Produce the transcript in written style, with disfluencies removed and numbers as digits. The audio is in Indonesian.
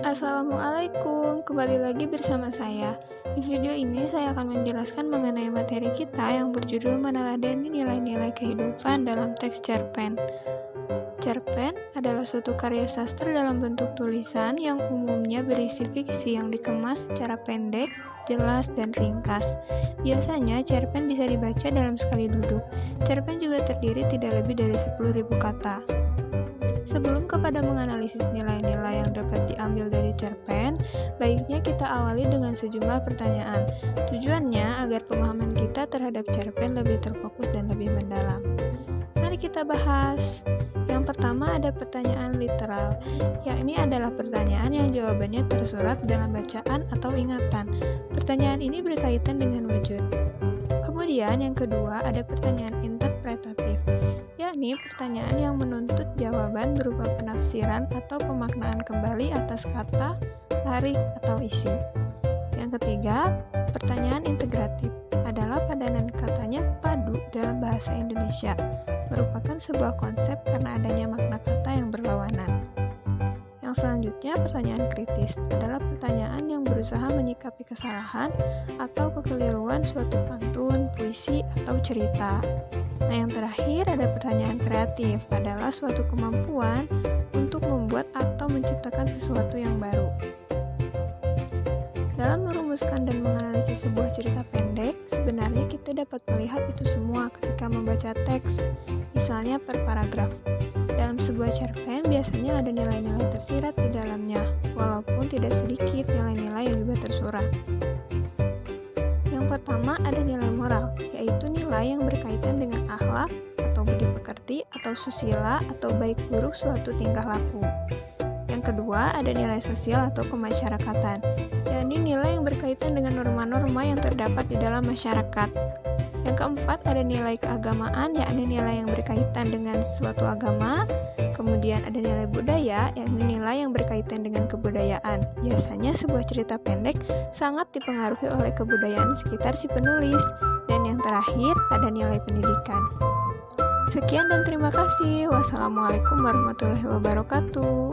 Assalamualaikum, kembali lagi bersama saya. Di video ini saya akan menjelaskan mengenai materi kita yang berjudul meneladani nilai-nilai kehidupan dalam teks cerpen. Cerpen adalah suatu karya sastra dalam bentuk tulisan yang umumnya berisi fiksi yang dikemas secara pendek, jelas, dan ringkas. Biasanya cerpen bisa dibaca dalam sekali duduk. Cerpen juga terdiri tidak lebih dari 10.000 kata. Sebelum kepada menganalisis nilai-nilai yang dapat diambil dari cerpen, baiknya kita awali dengan sejumlah pertanyaan. Tujuannya agar pemahaman kita terhadap cerpen lebih terfokus dan lebih mendalam. Mari kita bahas. Yang pertama ada pertanyaan literal, yakni adalah pertanyaan yang jawabannya tersurat dalam bacaan atau ingatan. Pertanyaan ini berkaitan dengan wujud. Kemudian yang kedua ada pertanyaan interpretatif, yakni pertanyaan yang menuntut jawaban berupa penafsiran atau pemaknaan kembali atas kata, tarik, atau isi. Yang ketiga, pertanyaan integratif adalah padanan katanya padu dalam bahasa Indonesia, merupakan sebuah konsep karena adanya makna kata yang berlawanan. Yang selanjutnya, pertanyaan kritis adalah pertanyaan yang berusaha menyikapi kesalahan atau kekeliruan suatu pantun, puisi, atau cerita. Nah, yang terakhir ada pertanyaan kreatif, adalah suatu kemampuan untuk membuat atau menciptakan sesuatu yang baru. Dalam merumuskan dan menganalisis sebuah cerita pendek, sebenarnya kita dapat melihat itu semua ketika membaca teks, misalnya per paragraf. Dalam sebuah cerpen, biasanya ada nilai-nilai tersirat di dalamnya, walaupun tidak sedikit nilai-nilai yang juga tersurat. Yang pertama ada nilai moral, yaitu nilai yang berkaitan dengan akhlak atau budi pekerti atau susila atau baik buruk suatu tingkah laku. Yang kedua ada nilai sosial atau kemasyarakatan, yakni nilai yang berkaitan dengan norma-norma yang terdapat di dalam masyarakat. Yang keempat ada nilai keagamaan, yakni nilai yang berkaitan dengan suatu agama. Kemudian ada nilai budaya, yakni nilai yang berkaitan dengan kebudayaan. Biasanya sebuah cerita pendek sangat dipengaruhi oleh kebudayaan sekitar si penulis. Dan yang terakhir ada nilai pendidikan. Sekian dan terima kasih. Wassalamualaikum warahmatullahi wabarakatuh.